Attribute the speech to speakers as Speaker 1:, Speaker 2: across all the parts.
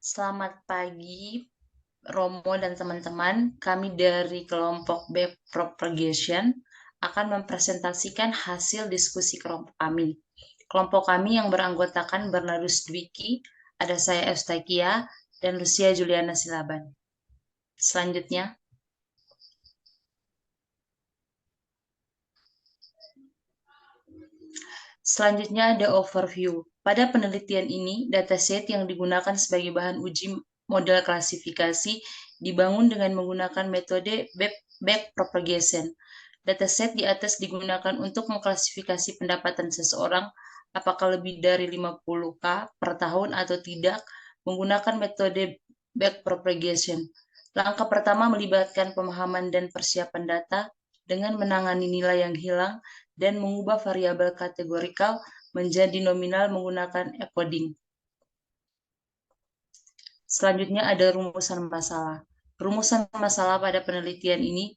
Speaker 1: Selamat pagi, Romo dan teman-teman. Kami dari kelompok Propagation akan mempresentasikan hasil diskusi kelompok kami. Kelompok kami yang beranggotakan Bernardus Dwiki, ada saya Eustakia, dan Lucia Juliana Silaban. Selanjutnya, ada overview. Pada penelitian ini, dataset yang digunakan sebagai bahan uji model klasifikasi dibangun dengan menggunakan metode backpropagation. Dataset di atas digunakan untuk mengklasifikasi pendapatan seseorang apakah lebih dari 50K per tahun atau tidak menggunakan metode backpropagation. Langkah pertama melibatkan pemahaman dan persiapan data dengan menangani nilai yang hilang dan mengubah variabel kategorikal menjadi nominal menggunakan encoding. Selanjutnya ada rumusan masalah. Rumusan masalah pada penelitian ini,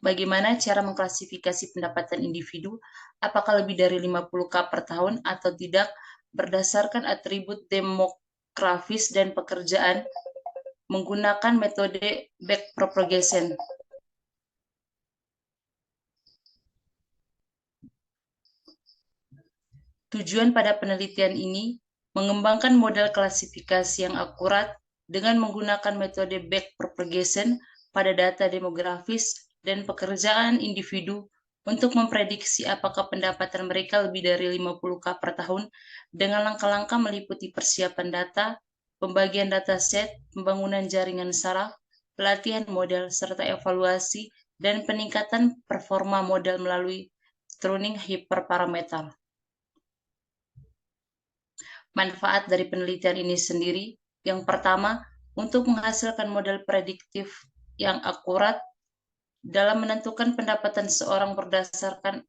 Speaker 1: bagaimana cara mengklasifikasi pendapatan individu, apakah lebih dari 50K per tahun atau tidak, berdasarkan atribut demografis dan pekerjaan menggunakan metode backpropagation. Tujuan pada penelitian ini mengembangkan model klasifikasi yang akurat dengan menggunakan metode backpropagation pada data demografis dan pekerjaan individu untuk memprediksi apakah pendapatan mereka lebih dari 50K per tahun dengan langkah-langkah meliputi persiapan data, pembagian dataset, pembangunan jaringan saraf, pelatihan model, serta evaluasi dan peningkatan performa model melalui tuning hiperparameter. Manfaat dari penelitian ini sendiri, yang pertama, untuk menghasilkan model prediktif yang akurat dalam menentukan pendapatan seorang berdasarkan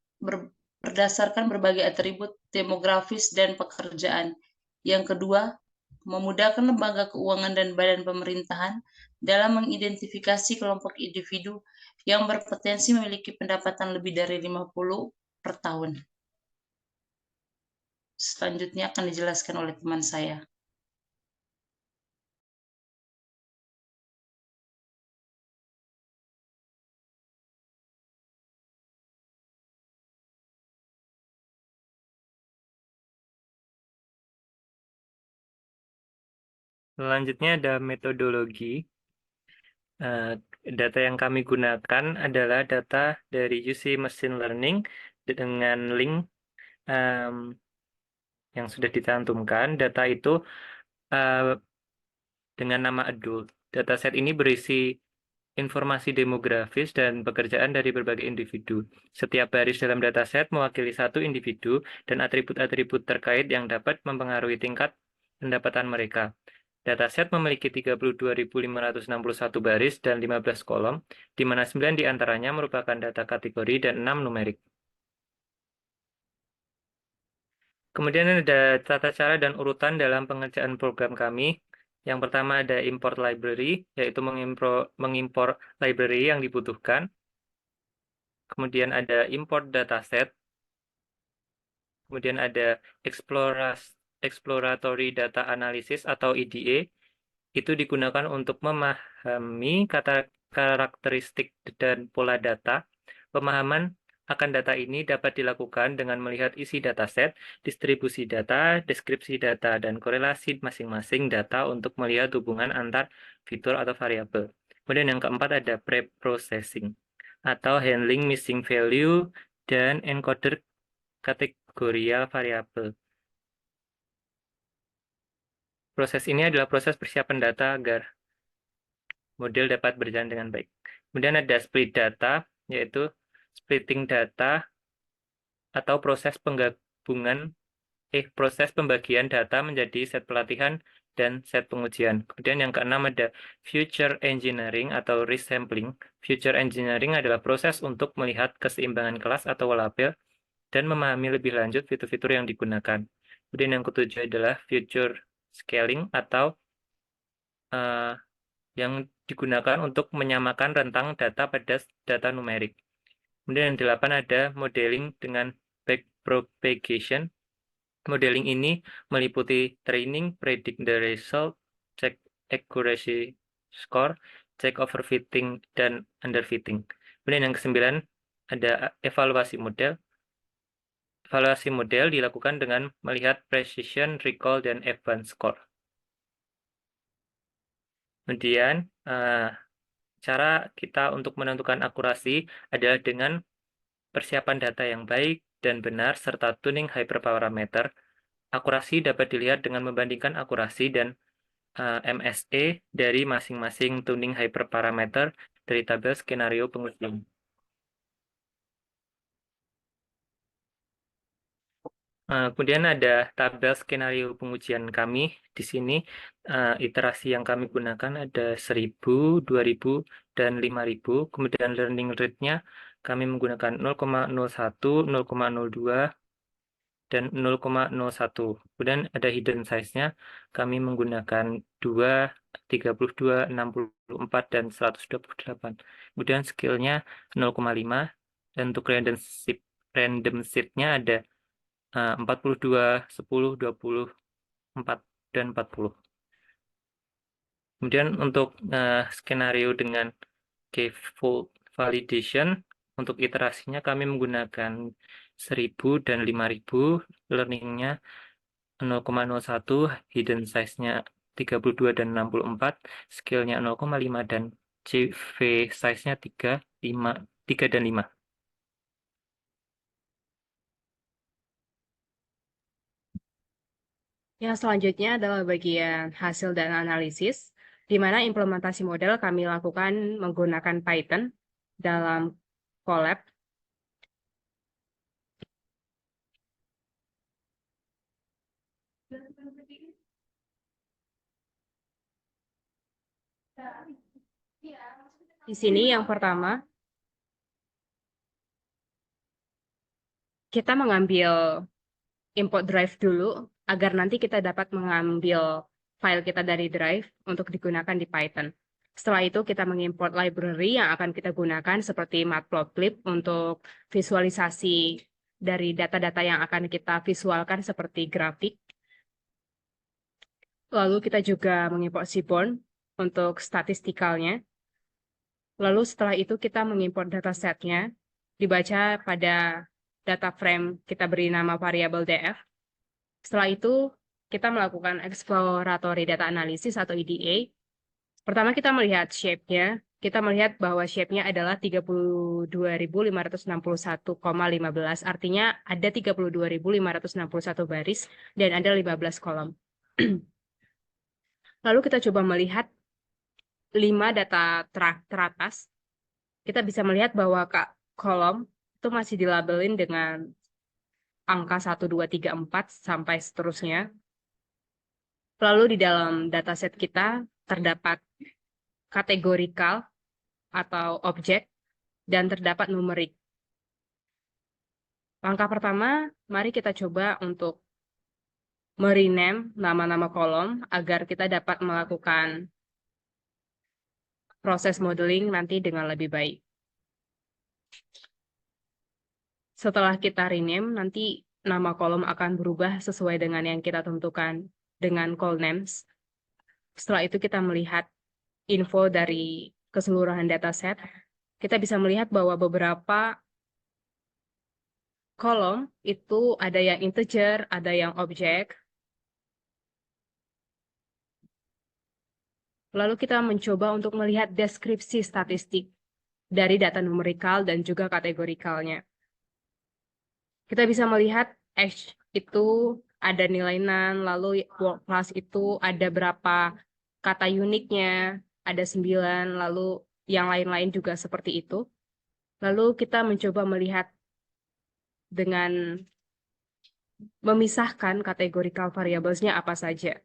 Speaker 1: berbagai atribut demografis dan pekerjaan. Yang kedua, memudahkan lembaga keuangan dan badan pemerintahan dalam mengidentifikasi kelompok individu yang berpotensi memiliki pendapatan lebih dari 50 per tahun. Selanjutnya akan dijelaskan oleh teman saya.
Speaker 2: Selanjutnya ada metodologi. Data yang kami gunakan adalah data dari UC Machine Learning dengan link yang sudah dicantumkan. Data itu dengan nama adult. Dataset ini berisi informasi demografis dan pekerjaan dari berbagai individu. Setiap baris dalam dataset mewakili satu individu dan atribut-atribut terkait yang dapat mempengaruhi tingkat pendapatan mereka. Dataset memiliki 32.561 baris dan 15 kolom, di mana 9 diantaranya merupakan data kategori dan 6 numerik. Kemudian ada tata cara dan urutan dalam pengerjaan program kami. Yang pertama ada import library, yaitu mengimpor library yang dibutuhkan. Kemudian ada import dataset. Kemudian ada exploratory data analysis atau EDA. Itu digunakan untuk memahami karakteristik dan pola data. Pemahaman akan data ini dapat dilakukan dengan melihat isi dataset, distribusi data, deskripsi data, dan korelasi masing-masing data untuk melihat hubungan antar fitur atau variabel. Kemudian yang keempat ada pre-processing atau handling missing value dan encoder kategorial variabel. Proses ini adalah proses persiapan data agar model dapat berjalan dengan baik. Kemudian ada split data, yaitu splitting data atau proses pembagian data menjadi set pelatihan dan set pengujian. Kemudian yang keenam ada future engineering atau resampling. Future engineering adalah proses untuk melihat keseimbangan kelas atau label dan memahami lebih lanjut fitur-fitur yang digunakan. Kemudian yang ketujuh adalah future scaling atau yang digunakan untuk menyamakan rentang data pada data numerik. Kemudian yang delapan ada modeling dengan backpropagation. Modeling ini meliputi training, predict the result, check accuracy score, check overfitting, dan underfitting. Kemudian yang ke-9 ada evaluasi model. Evaluasi model dilakukan dengan melihat precision, recall, dan advanced score. Kemudian cara kita untuk menentukan akurasi adalah dengan persiapan data yang baik dan benar serta tuning hyperparameter. Akurasi dapat dilihat dengan membandingkan akurasi dan MSE dari masing-masing tuning hyperparameter dari tabel skenario pengujian. Kemudian ada tabel skenario pengujian kami di sini. Iterasi yang kami gunakan ada 1000, 2000, dan 5000. Kemudian learning rate-nya kami menggunakan 0,01, 0,02, dan 0,01. Kemudian ada hidden size-nya kami menggunakan 2, 32, 64, dan 128. Kemudian skill-nya 0,5, dan untuk random seed-nya ada 42, 10, 20, 4, dan 40. Kemudian untuk skenario dengan K-fold validation, untuk iterasinya kami menggunakan 1000 dan 5000, learning-nya 0,01, hidden size-nya 32 dan 64, skill-nya 0,5, dan CV size-nya 3 dan 5.
Speaker 3: Yang selanjutnya adalah bagian hasil dan analisis, di mana implementasi model kami lakukan menggunakan Python dalam Colab. Di sini yang pertama, kita mengambil import drive dulu, agar nanti kita dapat mengambil file kita dari drive untuk digunakan di Python. Setelah itu kita mengimport library yang akan kita gunakan seperti Matplotlib untuk visualisasi dari data-data yang akan kita visualkan seperti grafik. Lalu kita juga mengimport Seaborn untuk statistikalnya. Lalu setelah itu kita mengimport datasetnya, dibaca pada data frame kita beri nama variabel df. Setelah itu kita melakukan exploratory data analysis atau EDA. Pertama kita melihat shape-nya. Kita melihat bahwa shape-nya adalah 32.561,15. Artinya ada 32.561 baris dan ada 15 kolom. Lalu kita coba melihat 5 data teratas. Kita bisa melihat bahwa kolom itu masih dilabelin dengan angka 1, 2, 3, 4 sampai seterusnya. Lalu di dalam dataset kita terdapat kategorikal atau objek dan terdapat numerik. Langkah pertama, mari kita coba untuk merename nama-nama kolom agar kita dapat melakukan proses modeling nanti dengan lebih baik. Setelah kita rename, nanti nama kolom akan berubah sesuai dengan yang kita tentukan dengan call names. Setelah itu kita melihat info dari keseluruhan dataset. Kita bisa melihat bahwa beberapa kolom itu ada yang integer, ada yang objek. Lalu kita mencoba untuk melihat deskripsi statistik dari data numerikal dan juga kategorikalnya. Kita bisa melihat H itu ada nilai none, lalu work class itu ada berapa kata uniknya, ada 9, lalu yang lain-lain juga seperti itu. Lalu kita mencoba melihat dengan memisahkan categorical variables-nya apa saja.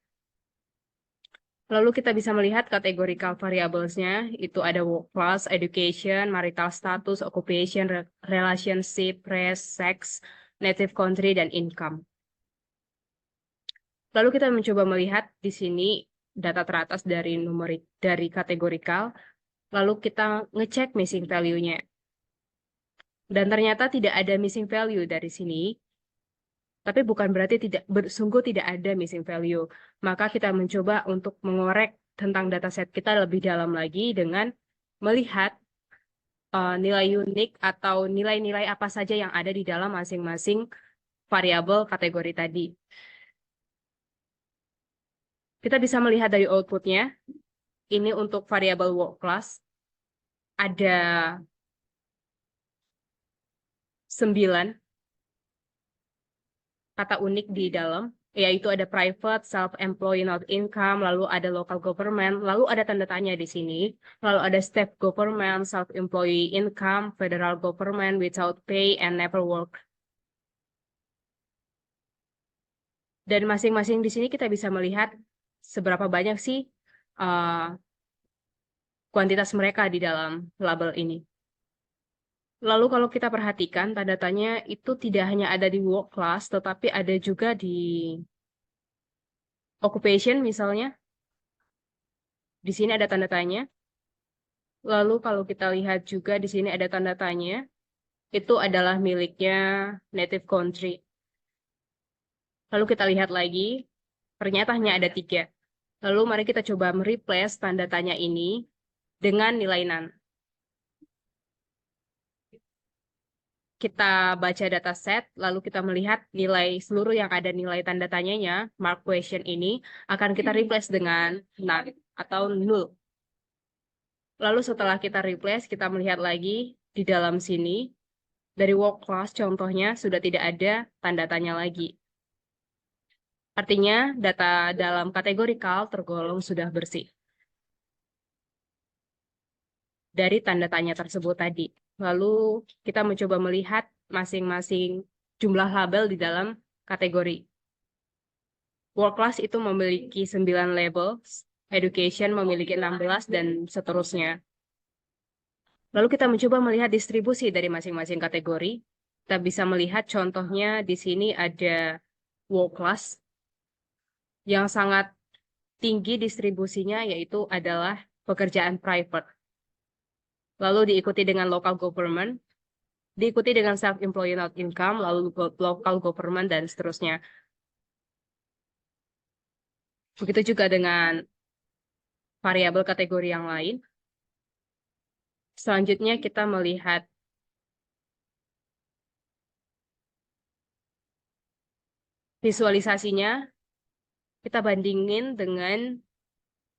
Speaker 3: Lalu kita bisa melihat categorical variables-nya, itu ada work class, education, marital status, occupation, relationship, race, sex, native country, dan income. Lalu kita mencoba melihat di sini data teratas dari numerik dari kategorikal, lalu kita ngecek missing value-nya. Dan ternyata tidak ada missing value dari sini, Tapi bukan berarti sungguh tidak ada missing value. Maka kita mencoba untuk mengorek tentang dataset kita lebih dalam lagi dengan melihat nilai unik atau nilai-nilai apa saja yang ada di dalam masing-masing variabel kategori tadi. Kita bisa melihat dari outputnya, ini untuk variabel work class, ada 9 kata unik di dalam, yaitu ada private, self-employed, not income, lalu ada local government, lalu ada tanda tanya di sini, lalu ada state government, self-employed income, federal government, without pay, and never work. Dan masing-masing di sini kita bisa melihat seberapa banyak sih kuantitas mereka di dalam label ini. Lalu kalau kita perhatikan, tanda tanya itu tidak hanya ada di work class, tetapi ada juga di occupation misalnya. Di sini ada tanda tanya. Lalu kalau kita lihat juga di sini ada tanda tanya, itu adalah miliknya native country. Lalu kita lihat lagi, ternyata hanya ada 3. Lalu mari kita coba mereplace tanda tanya ini dengan nilai none. Kita baca dataset, lalu kita melihat nilai seluruh yang ada nilai tanda tanyanya, mark question ini, akan kita replace dengan none atau null. Lalu setelah kita replace, kita melihat lagi di dalam sini, dari work class contohnya sudah tidak ada tanda tanya lagi. Artinya data dalam kategori CAL tergolong sudah bersih dari tanda tanya tersebut tadi. Lalu kita mencoba melihat masing-masing jumlah label di dalam kategori. Work class itu memiliki 9 label, education memiliki 16, dan seterusnya. Lalu kita mencoba melihat distribusi dari masing-masing kategori. Kita bisa melihat contohnya di sini ada work class yang sangat tinggi distribusinya, yaitu adalah pekerjaan private. Lalu diikuti dengan local government, diikuti dengan self-employed not income, lalu local government, dan seterusnya. Begitu juga dengan variabel kategori yang lain. Selanjutnya kita melihat visualisasinya. Kita bandingin dengan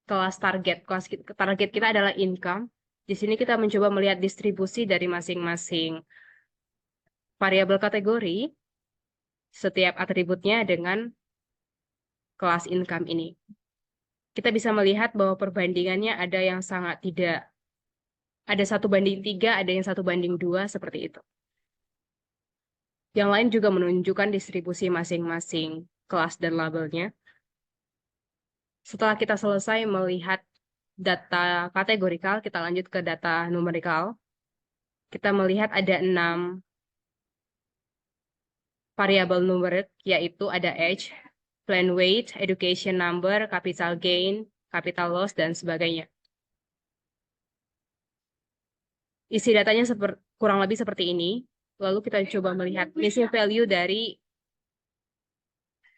Speaker 3: kelas target. Kelas target kita adalah income. Di sini kita mencoba melihat distribusi dari masing-masing variabel kategori, setiap atributnya dengan kelas income ini. Kita bisa melihat bahwa perbandingannya ada yang sangat tidak. Ada 1:3, ada yang 1:2, seperti itu. Yang lain juga menunjukkan distribusi masing-masing kelas dan labelnya. Setelah kita selesai melihat data kategorikal, kita lanjut ke data numerikal. Kita melihat ada 6 variabel numerik, yaitu ada age, plan weight, education number, capital gain, capital loss, dan sebagainya. Isi datanya kurang lebih seperti ini. Lalu kita coba melihat missing value dari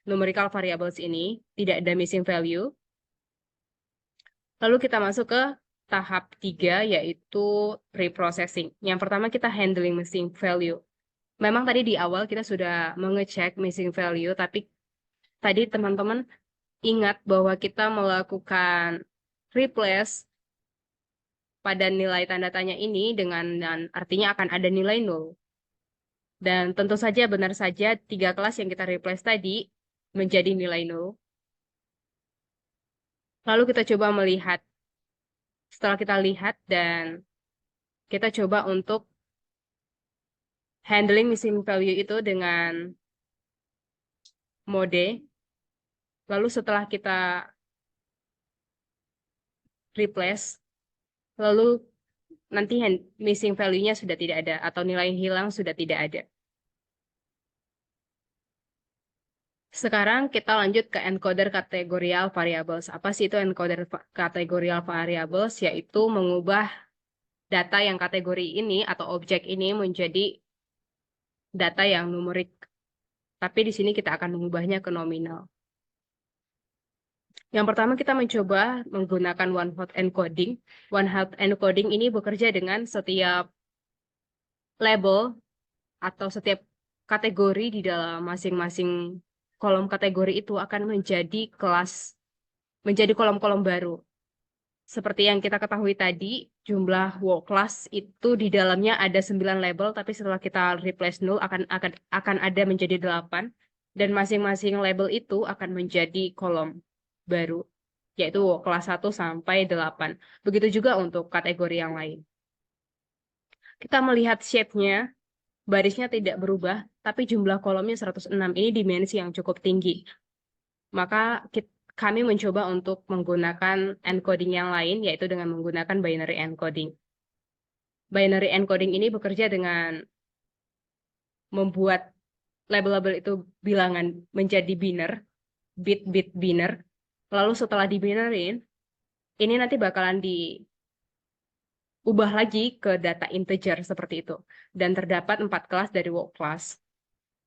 Speaker 3: numerical variables ini. Tidak ada missing value. Lalu kita masuk ke tahap 3, yaitu preprocessing. Yang pertama kita handling missing value. Memang tadi di awal kita sudah mengecek missing value, tapi tadi teman-teman ingat bahwa kita melakukan replace pada nilai tanda tanya ini dan artinya akan ada nilai 0. Dan tentu saja benar saja 3 kelas yang kita replace tadi menjadi nilai 0. Lalu kita coba melihat, setelah kita lihat dan kita coba untuk handling missing value itu dengan mode. Lalu setelah kita replace, lalu nanti missing value-nya sudah tidak ada atau nilai yang hilang sudah tidak ada. Sekarang kita lanjut ke encoder kategorial variables. Apa sih itu encoder kategorial variables? Yaitu mengubah data yang kategori ini atau objek ini menjadi data yang numerik. Tapi di sini kita akan mengubahnya ke nominal. Yang pertama kita mencoba menggunakan one-hot encoding. One-hot encoding ini bekerja dengan setiap label atau setiap kategori di dalam masing-masing kolom kategori itu akan menjadi kelas, menjadi kolom-kolom baru. Seperti yang kita ketahui tadi, jumlah work class itu di dalamnya ada 9 label, tapi setelah kita replace null akan ada menjadi 8, dan masing-masing label itu akan menjadi kolom baru, yaitu work class 1 sampai 8. Begitu juga untuk kategori yang lain. Kita melihat shape-nya, barisnya tidak berubah, tapi jumlah kolomnya 106. Ini dimensi yang cukup tinggi. Maka kami mencoba untuk menggunakan encoding yang lain, yaitu dengan menggunakan binary encoding. Binary encoding ini bekerja dengan membuat label-label itu bilangan menjadi biner, bit-bit biner. Lalu setelah dibinerin, ini nanti bakalan diubah lagi ke data integer seperti itu. Dan terdapat 4 kelas dari work class.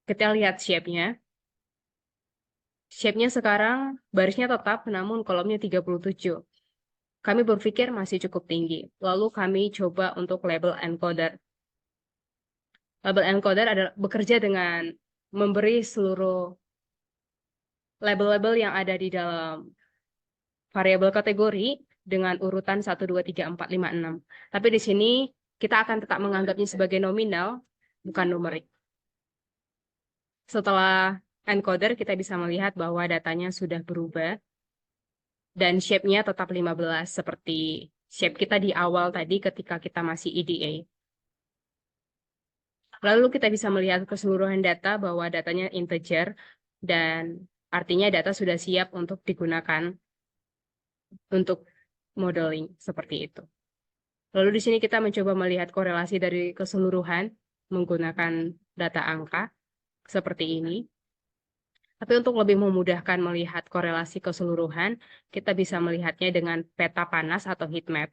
Speaker 3: Kita lihat shape-nya. Shape-nya sekarang barisnya tetap, namun kolomnya 37. Kami berpikir masih cukup tinggi. Lalu kami coba untuk label encoder. Label encoder adalah bekerja dengan memberi seluruh label-label yang ada di dalam variabel kategori dengan urutan 1, 2, 3, 4, 5, 6. Tapi di sini kita akan tetap menganggapnya sebagai nominal, bukan numerik. Setelah encoder, kita bisa melihat bahwa datanya sudah berubah. Dan shape-nya tetap 15, seperti shape kita di awal tadi ketika kita masih EDA. Lalu kita bisa melihat keseluruhan data bahwa datanya integer, dan artinya data sudah siap untuk digunakan untuk modeling seperti itu. Lalu di sini kita mencoba melihat korelasi dari keseluruhan menggunakan data angka seperti ini. Tapi untuk lebih memudahkan melihat korelasi keseluruhan, kita bisa melihatnya dengan peta panas atau heat map.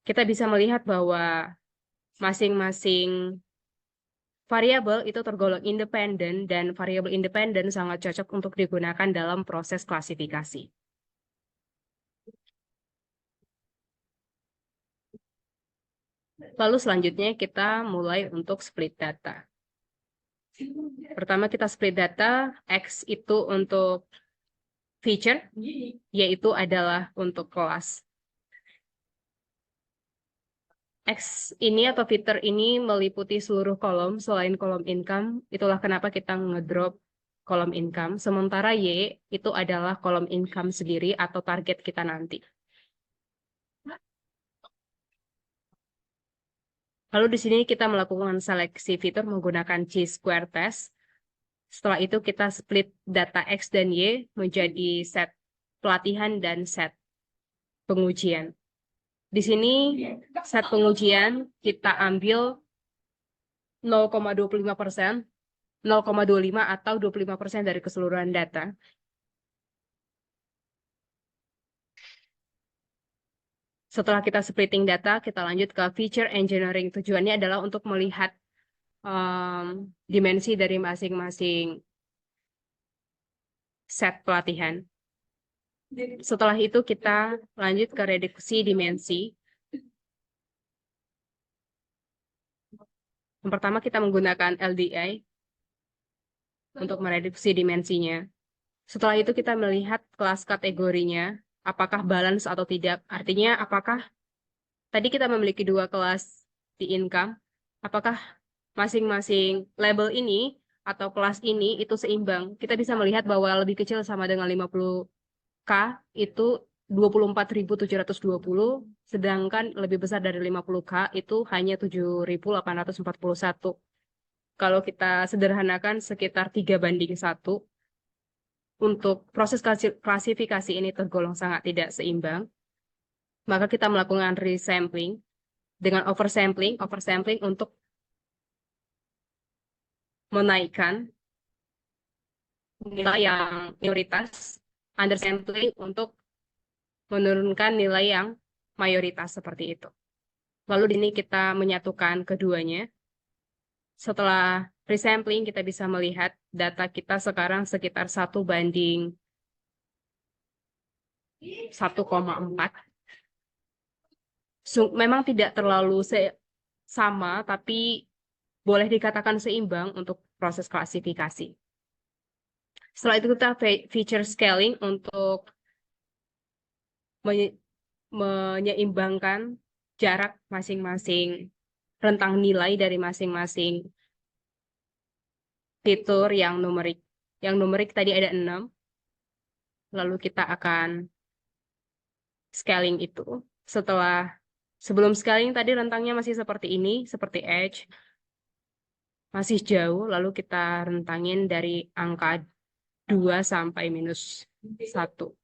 Speaker 3: Kita bisa melihat bahwa masing-masing variabel itu tergolong independen, dan variabel independen sangat cocok untuk digunakan dalam proses klasifikasi. Lalu selanjutnya kita mulai untuk split data. Pertama kita split data, X itu untuk feature, yaitu adalah untuk kelas. X ini atau fitur ini meliputi seluruh kolom selain kolom income. Itulah kenapa kita ngedrop kolom income. Sementara Y itu adalah kolom income sendiri atau target kita nanti. Lalu di sini kita melakukan seleksi fitur menggunakan chi-square test. Setelah itu kita split data X dan Y menjadi set pelatihan dan set pengujian. Di sini set pengujian kita ambil 0,25%, 0,25 atau 25% dari keseluruhan data. Setelah kita splitting data, kita lanjut ke feature engineering. Tujuannya adalah untuk melihat dimensi dari masing-masing set pelatihan. Setelah itu kita lanjut ke reduksi dimensi. Yang pertama kita menggunakan LDI untuk mereduksi dimensinya. Setelah itu kita melihat kelas kategorinya, apakah balance atau tidak. Artinya apakah tadi kita memiliki 2 kelas di income, apakah masing-masing label ini atau kelas ini itu seimbang. Kita bisa melihat bahwa lebih kecil sama dengan 50K itu 24.720, sedangkan lebih besar dari 50K itu hanya 7.841. Kalau kita sederhanakan sekitar 3:1. Untuk proses klasifikasi ini tergolong sangat tidak seimbang, maka kita melakukan resampling dengan oversampling untuk menaikkan nilai yang minoritas, undersampling untuk menurunkan nilai yang mayoritas seperti itu. Lalu di sini kita menyatukan keduanya. Setelah Resampling kita bisa melihat data kita sekarang sekitar 1:1,4. Memang tidak terlalu sama, tapi boleh dikatakan seimbang untuk proses klasifikasi. Setelah itu kita feature scaling untuk menyeimbangkan jarak masing-masing rentang nilai dari masing-masing fitur yang numerik. Yang numerik tadi ada 6. Lalu kita akan scaling itu. Sebelum scaling tadi rentangnya masih seperti ini, seperti edge. Masih jauh, lalu kita rentangin dari angka 2 sampai -1.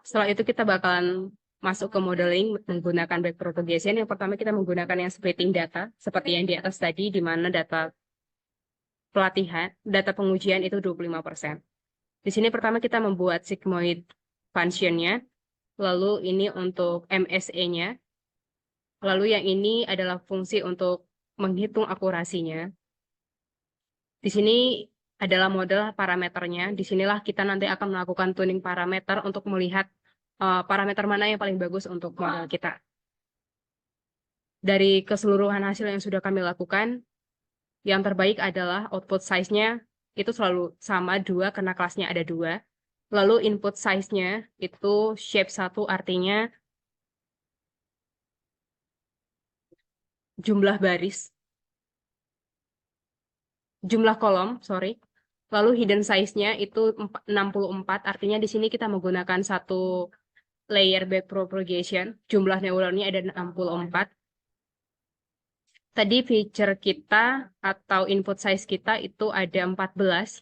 Speaker 3: Setelah itu kita bakalan masuk ke modeling menggunakan backpropagation. Yang pertama kita menggunakan yang splitting data, seperti yang di atas tadi, di mana data pengujian itu 25%. Di sini pertama kita membuat sigmoid function-nya, lalu ini untuk MSE-nya, lalu yang ini adalah fungsi untuk menghitung akurasinya. Di sini adalah model parameternya. Disinilah kita nanti akan melakukan tuning parameter untuk melihat parameter mana yang paling bagus untuk model kita. Dari keseluruhan hasil yang sudah kami lakukan, yang terbaik adalah output size-nya itu selalu sama 2 karena kelasnya ada 2. Lalu input size-nya itu shape 1 artinya jumlah kolom, sorry. Lalu hidden size-nya itu 64, artinya di sini kita menggunakan satu layer backpropagation. Jumlah neuronnya ada 64. Tadi feature kita atau input size kita itu ada 14.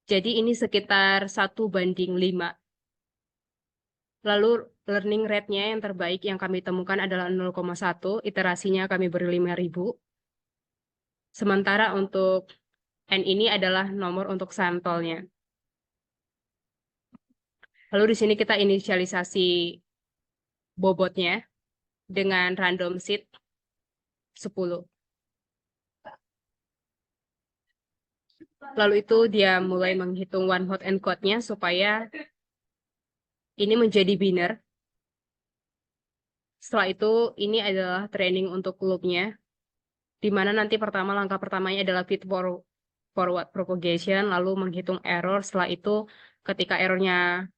Speaker 3: Jadi ini sekitar 1:5. Lalu learning rate-nya yang terbaik yang kami temukan adalah 0,1. Iterasinya kami beri 5.000. Sementara untuk N ini adalah nomor untuk sampelnya. Lalu di sini kita inisialisasi bobotnya dengan random seed 10. Lalu itu dia mulai menghitung one hot encode-nya supaya ini menjadi binner. Setelah itu ini adalah training untuk loop-nya, di mana nanti langkah pertamanya adalah feed forward propagation, lalu menghitung error. Setelah itu ketika errornya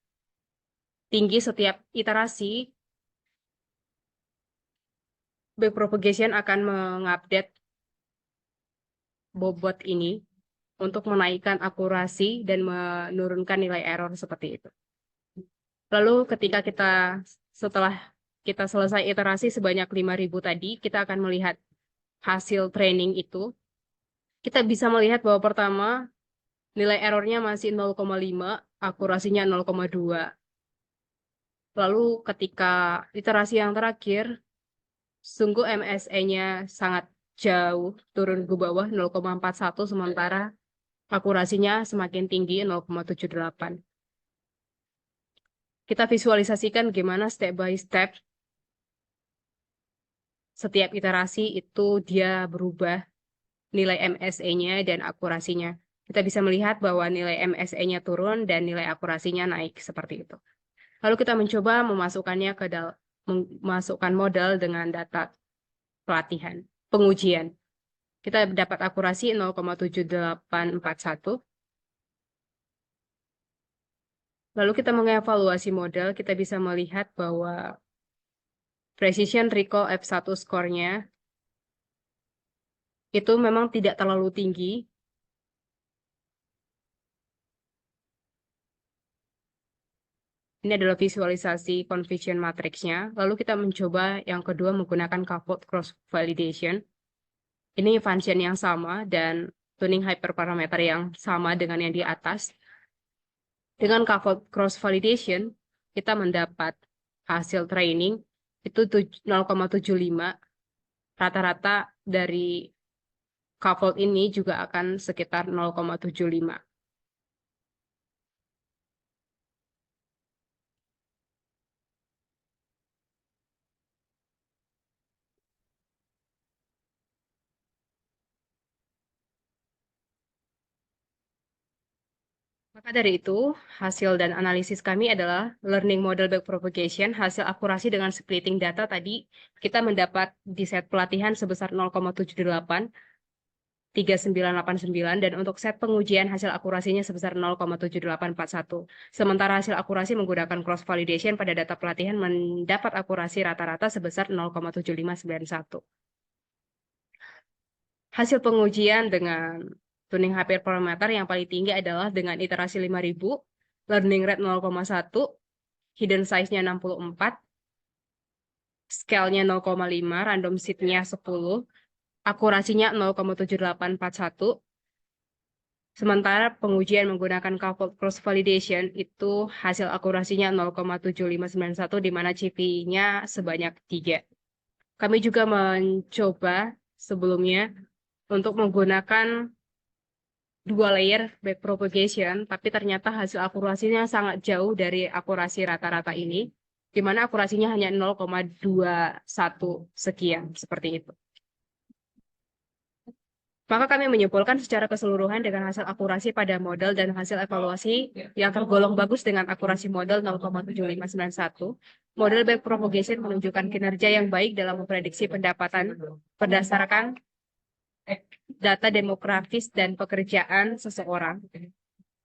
Speaker 3: tinggi setiap iterasi, backpropagation akan mengupdate bobot ini untuk menaikkan akurasi dan menurunkan nilai error seperti itu. Lalu setelah kita selesai iterasi sebanyak 5.000 tadi, kita akan melihat hasil training itu. Kita bisa melihat bahwa pertama nilai errornya masih 0,5, akurasinya 0,2. Lalu ketika iterasi yang terakhir, sungguh MSE-nya sangat jauh, turun ke bawah 0,41, sementara akurasinya semakin tinggi 0,78. Kita visualisasikan gimana step by step setiap iterasi itu dia berubah nilai MSE-nya dan akurasinya. Kita bisa melihat bahwa nilai MSE-nya turun dan nilai akurasinya naik seperti itu. Lalu kita mencoba memasukkannya memasukkan modal dengan data pengujian. Kita dapat akurasi 0,7841. Lalu kita mengevaluasi model, kita bisa melihat bahwa precision recall F1 score-nya itu memang tidak terlalu tinggi. Ini adalah visualisasi confusion matrix-nya. Lalu kita mencoba yang kedua menggunakan K-fold cross validation. Ini function yang sama dan tuning hyperparameter yang sama dengan yang di atas. Dengan K-fold cross validation, kita mendapat hasil training itu 0,75. Rata-rata dari K-fold ini juga akan sekitar 0,75. Maka dari itu, hasil dan analisis kami adalah learning model backpropagation, hasil akurasi dengan splitting data tadi, kita mendapat di set pelatihan sebesar 0,78, 3989, dan untuk set pengujian hasil akurasinya sebesar 0,7841. Sementara hasil akurasi menggunakan cross validation pada data pelatihan mendapat akurasi rata-rata sebesar 0,7591. Hasil pengujian dengan tuning hyperparameter yang paling tinggi adalah dengan iterasi 5000, learning rate 0,1, hidden size-nya 64, scale-nya 0,5, random seed-nya 10, akurasinya 0,7841. Sementara pengujian menggunakan coupled cross validation itu hasil akurasinya 0,7591 di mana CP-nya sebanyak 3. Kami juga mencoba sebelumnya untuk menggunakan 2 layer backpropagation, tapi ternyata hasil akurasinya sangat jauh dari akurasi rata-rata ini, di mana akurasinya hanya 0,21 sekian, seperti itu. Maka kami menyimpulkan secara keseluruhan dengan hasil akurasi pada model dan hasil evaluasi yang tergolong bagus dengan akurasi model 0,7591, model backpropagation menunjukkan kinerja yang baik dalam memprediksi pendapatan berdasarkan data demografis dan pekerjaan seseorang.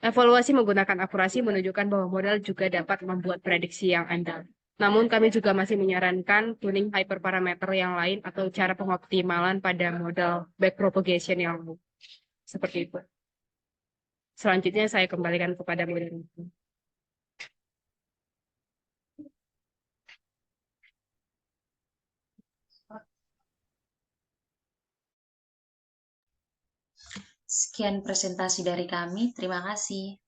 Speaker 3: Evaluasi menggunakan akurasi menunjukkan bahwa model juga dapat membuat prediksi yang andal. Namun kami juga masih menyarankan tuning hyperparameter yang lain atau cara pengoptimalan pada model backpropagation yang seperti itu. Selanjutnya saya kembalikan kepada moderator.
Speaker 1: Sekian presentasi dari kami. Terima kasih.